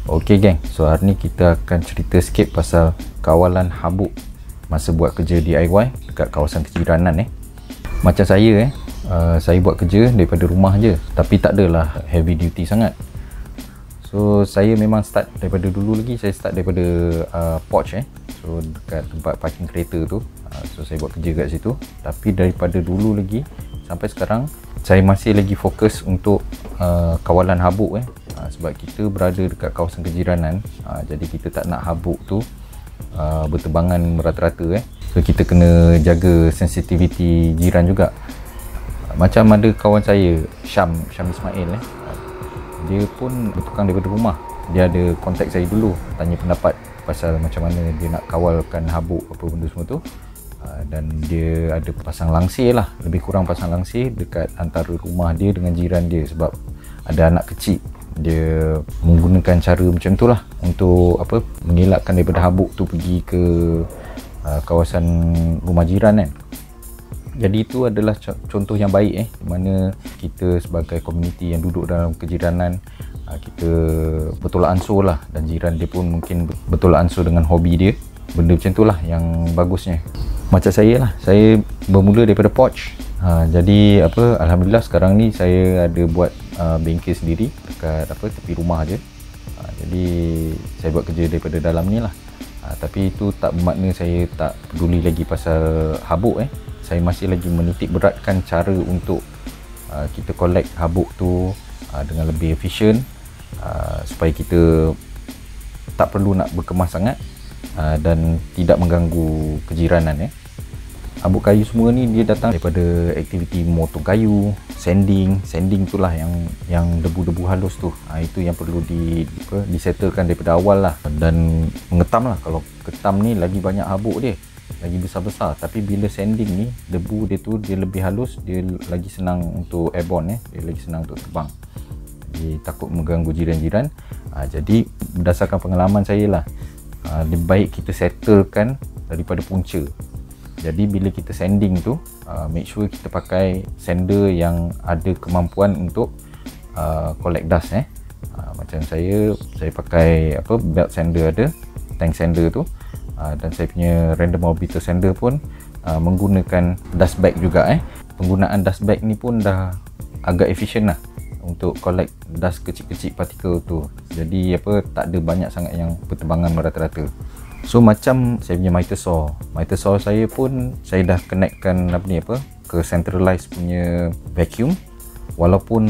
Okey geng, so hari ni kita akan cerita sikit pasal kawalan habuk masa buat kerja DIY dekat kawasan kejiranan. Macam saya buat kerja daripada rumah je, tapi tak adalah heavy duty sangat. So saya memang start daripada dulu lagi, saya start daripada porch so dekat tempat parking kereta tu. So saya buat kerja kat situ, tapi daripada dulu lagi sampai sekarang saya masih lagi fokus untuk kawalan habuk sebab kita berada dekat kawasan kejiranan, jadi kita tak nak habuk tu berterbangan merata-rata. So kita kena jaga sensitiviti jiran juga. Macam ada kawan saya Syam Ismail, dia pun bertukang daripada rumah. Dia ada kontak saya dulu, tanya pendapat pasal macam mana dia nak kawalkan habuk apa benda semua tu. Dan dia ada pasang langsir lah, lebih kurang pasang langsir dekat antara rumah dia dengan jiran dia, sebab ada anak kecil. Dia menggunakan cara macam tu lah untuk mengelakkan daripada habuk tu pergi ke kawasan rumah jiran kan. Jadi itu adalah contoh yang baik di mana kita sebagai komuniti yang duduk dalam kejiranan, kita bertolak ansur lah, dan jiran dia pun mungkin bertolak ansur dengan hobi dia. Benda macam tu lah yang bagusnya. Macam saya lah, saya bermula daripada porch. Jadi alhamdulillah sekarang ni saya ada buat bengkel sendiri dekat tepi rumah je. Jadi saya buat kerja daripada dalam ni lah. Tapi itu tak bermakna saya tak peduli lagi pasal habuk. Saya masih lagi menitik beratkan cara untuk kita collect habuk tu dengan lebih efisien, supaya kita tak perlu nak berkemas sangat dan tidak mengganggu kejiranan. Habuk kayu semua ni dia datang daripada aktiviti memotong kayu, sanding itulah yang debu-debu halus tu. Itu yang perlu disettlekan daripada awal lah, dan mengetam lah. Kalau ketam ni lagi banyak habuk dia, lagi besar-besar. Tapi bila sanding ni, debu dia tu dia lebih halus, dia lagi senang untuk airborne, dia lagi senang untuk terbang. Dia takut mengganggu jiran-jiran. Jadi berdasarkan pengalaman saya lah, lebih baik kita settlekan daripada punca. Jadi bila kita sanding tu, make sure kita pakai sander yang ada kemampuan untuk collect dust. Macam saya pakai belt sander, ada tank sander tu, dan saya punya random orbiter sander pun menggunakan dust bag juga. Penggunaan dust bag ni pun dah agak efisien lah untuk collect dust kecil-kecil partikel tu. Jadi tak ada banyak sangat yang berterbangan merata-rata. So macam saya punya miter saw saya pun saya dah connectkan ke centralized punya vacuum. Walaupun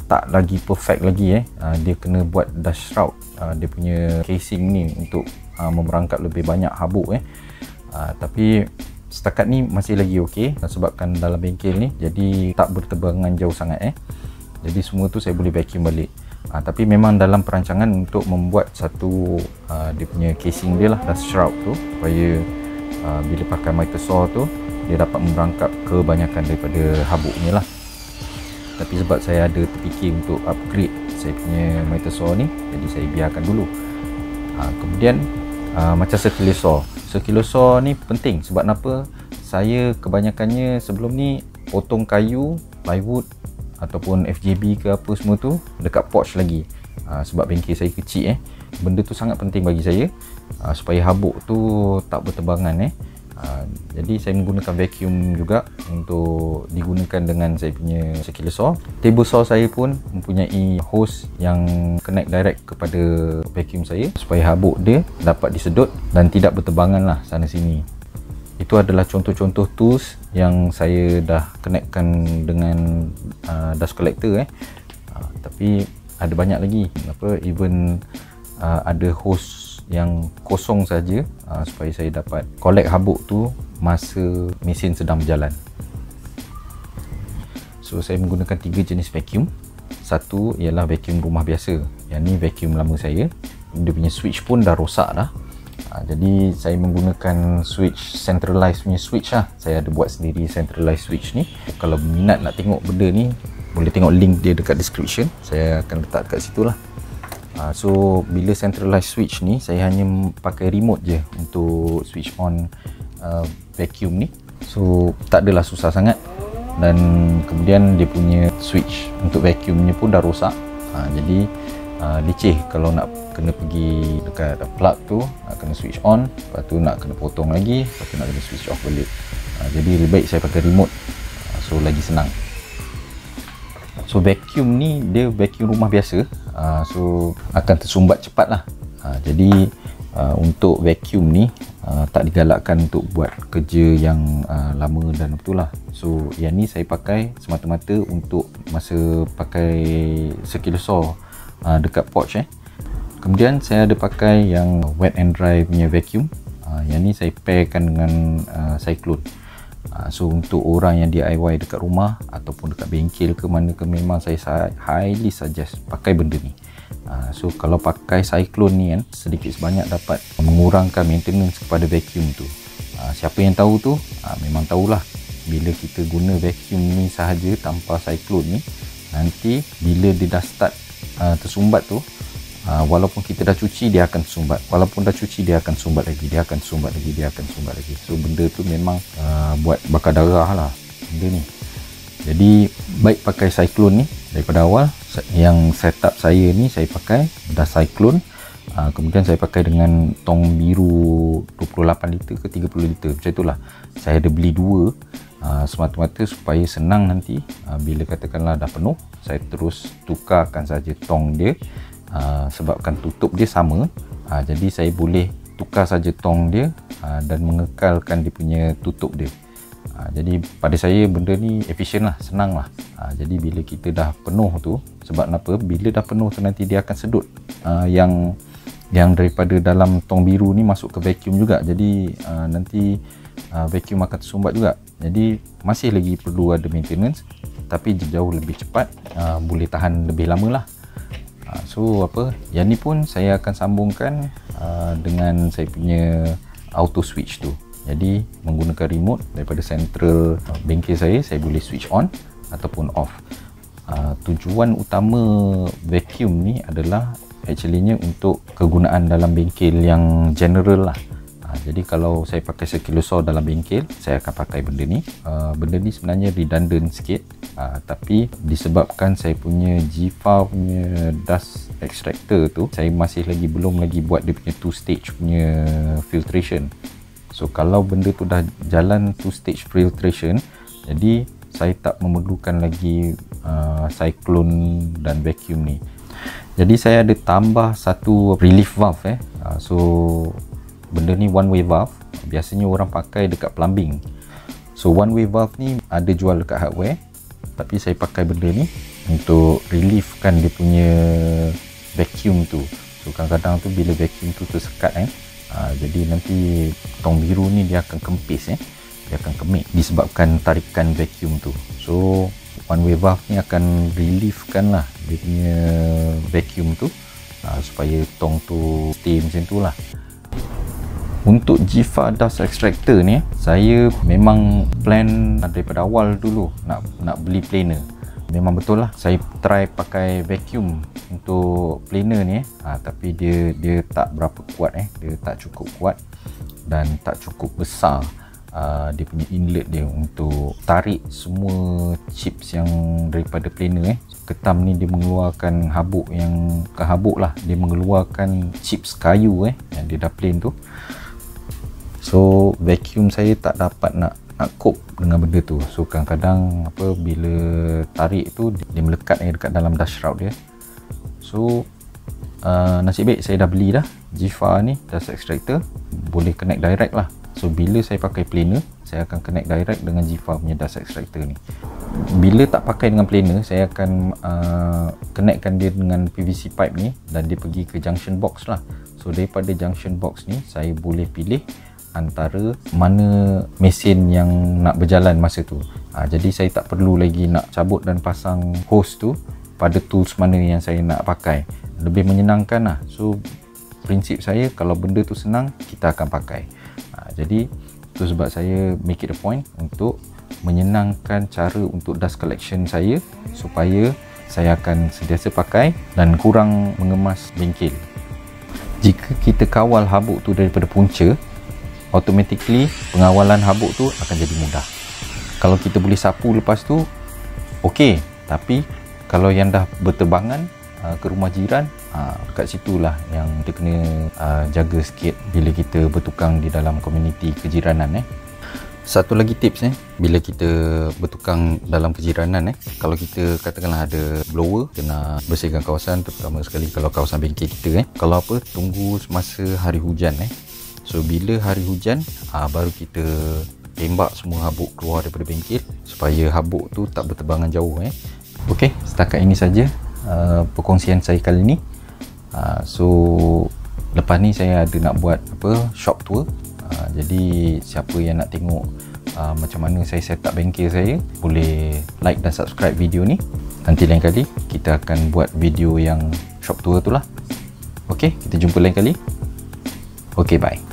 tak lagi perfect lagi, dia kena buat dust shroud, dia punya casing ni untuk memerangkap lebih banyak habuk. Tapi setakat ni masih lagi okey, sebabkan dalam bengkel ni jadi tak berterbangan jauh sangat. Jadi semua tu saya boleh vacuum balik. Tapi memang dalam perancangan untuk membuat satu dia punya casing dia lah, dust shroud tu, supaya bila pakai miter saw tu dia dapat merangkap kebanyakan daripada habuk ni lah. Tapi sebab saya ada terfikir untuk upgrade saya punya miter saw ni, jadi saya biarkan dulu. Kemudian macam circular saw ni penting. Sebab apa? Saya kebanyakannya sebelum ni potong kayu, plywood ataupun FJB ke apa semua tu dekat porch lagi. Sebab bengkel saya kecil, benda tu sangat penting bagi saya, supaya habuk tu tak berterbangan. Jadi saya menggunakan vacuum juga untuk digunakan dengan saya punya circular saw. Table saw saya pun mempunyai hose yang connect direct kepada vacuum saya, supaya habuk dia dapat disedut dan tidak berterbangan lah sana sini. Itu adalah contoh-contoh tools yang saya dah connectkan dengan dust collector. Tapi ada banyak lagi, even ada hose yang kosong saja, supaya saya dapat collect habuk tu masa mesin sedang berjalan. So saya menggunakan 3 jenis vacuum. Satu ialah vacuum rumah biasa, yang ni vacuum lama saya, dia punya switch pun dah rosak dah. Jadi saya menggunakan switch, centralized punya switch lah. Saya ada buat sendiri centralized switch ni. Kalau minat nak tengok benda ni, boleh tengok link dia dekat description, saya akan letak kat situ lah. So bila centralized switch ni, saya hanya pakai remote je untuk switch on vacuum ni. So tak adalah susah sangat. Dan kemudian dia punya switch untuk vacuum ni pun dah rosak. Jadi leceh kalau nak kena pergi dekat plug tu, nak kena switch on, lepas tu nak kena potong lagi, lepas tu nak kena switch off balik. Jadi lebih baik saya pakai remote, so lagi senang. So vacuum ni dia vacuum rumah biasa, so akan tersumbat cepat lah. Jadi untuk vacuum ni tak digalakkan untuk buat kerja yang lama dan betul lah. So yang ni saya pakai semata-mata untuk masa pakai circular dekat porch Kemudian saya ada pakai yang wet and dry punya vacuum. Yang ni saya pairkan dengan Cyclone. So untuk orang yang DIY dekat rumah ataupun dekat bengkel ke mana ke, memang saya highly suggest pakai benda ni. So kalau pakai Cyclone ni kan, sedikit sebanyak dapat mengurangkan maintenance kepada vacuum tu. Siapa yang tahu tu memang tahulah, bila kita guna vacuum ni sahaja tanpa Cyclone ni, nanti bila dia dah start tersumbat tu, walaupun kita dah cuci dia akan tersumbat, walaupun dah cuci dia akan sumbat lagi, dia akan sumbat lagi, dia akan sumbat lagi. So benda tu memang buat bakar darah lah benda ni. Jadi baik pakai Cyclone ni daripada awal. Yang setup saya ni, saya pakai dah Cyclone, kemudian saya pakai dengan tong biru 28 liter ke 30 liter macam itulah. Saya ada beli dua semata-mata supaya senang nanti bila katakanlah dah penuh, saya terus tukarkan saja tong dia. Sebabkan tutup dia sama, jadi saya boleh tukar saja tong dia dan mengekalkan dia punya tutup dia. Jadi pada saya benda ni efisien lah, senang lah. Jadi bila kita dah penuh tu, sebab kenapa? Bila dah penuh tu nanti dia akan sedut yang daripada dalam tong biru ni masuk ke vacuum juga. Jadi nanti vacuum akan tersumbat juga. Jadi masih lagi perlu ada maintenance, tapi jauh lebih cepat, boleh tahan lebih lama lah. So yang ni pun saya akan sambungkan dengan saya punya auto switch tu. Jadi menggunakan remote daripada central bengkel saya boleh switch on ataupun off. Tujuan utama vacuum ni adalah actually-nya untuk kegunaan dalam bengkel yang general lah. Jadi kalau saya pakai circular saw dalam bengkel, saya akan pakai benda ni. Benda ni sebenarnya redundant sikit, tapi disebabkan saya punya Jifa punya dust extractor tu, saya masih belum lagi buat dia punya 2 stage punya filtration. So kalau benda tu dah jalan 2 stage filtration, jadi saya tak memerlukan lagi Cyclone dan vacuum ni. Jadi saya ada tambah satu relief valve so benda ni one way valve, biasanya orang pakai dekat plumbing. So one way valve ni ada jual dekat hardware, tapi saya pakai benda ni untuk reliefkan dia punya vacuum tu. So kadang-kadang tu bila vacuum tu tersekat jadi nanti tong biru ni dia akan kempis dia akan kemik disebabkan tarikan vacuum tu. So one way valve ni akan reliefkan lah dia punya vacuum tu, supaya tong tu stay macam tu lah. Untuk Jifa dust extractor ni, saya memang plan daripada awal dulu nak beli planer. Memang betul lah, saya try pakai vacuum untuk planer ni tapi dia tak berapa kuat dia tak cukup kuat dan tak cukup besar dia punya inlet dia untuk tarik semua chips yang daripada planer Ketam ni dia mengeluarkan habuk yang bukan habuk lah, dia mengeluarkan chips kayu yang dia dah plain tu. So vacuum saya tak dapat nak cope dengan benda tu. So kadang-kadang bila tarik tu dia melekat dekat dalam dust shroud dia. So nasib baik saya dah beli dah Jifa ni dust extractor, boleh connect direct lah. So bila saya pakai planer, saya akan connect direct dengan Jifa punya dust extractor ni. Bila tak pakai dengan planer, saya akan connectkan dia dengan PVC pipe ni dan dia pergi ke junction box lah. So daripada junction box ni saya boleh pilih antara mana mesin yang nak berjalan masa tu. Jadi saya tak perlu lagi nak cabut dan pasang hose tu pada tools mana yang saya nak pakai. Lebih menyenangkan lah. So prinsip saya, kalau benda tu senang, kita akan pakai. Jadi itu sebab saya make it a point untuk menyenangkan cara untuk dust collection saya, supaya saya akan sentiasa pakai dan kurang mengemas bengkel. Jika kita kawal habuk tu daripada punca, automatically pengawalan habuk tu akan jadi mudah. Kalau kita boleh sapu lepas tu, okey. Tapi kalau yang dah berterbangan ke rumah jiran, Kat situlah yang kita kena jaga sikit bila kita bertukang di dalam komuniti kejiranan. Satu lagi tips bila kita bertukang dalam kejiranan, kalau kita katakanlah ada blower, kena bersihkan kawasan, terutama sekali kalau kawasan bengkel kita, kalau apa, tunggu semasa hari hujan. So bila hari hujan, baru kita tembak semua habuk keluar daripada bengkel supaya habuk tu tak berterbangan jauh. Okey, setakat ini saja perkongsian saya kali ni. So lepas ni saya ada nak buat shop tour. Jadi siapa yang nak tengok macam mana saya set up bengkel saya, boleh like dan subscribe video ni. Nanti lain kali kita akan buat video yang shop tour tu lah. Okey, kita jumpa lain kali. Okey, bye.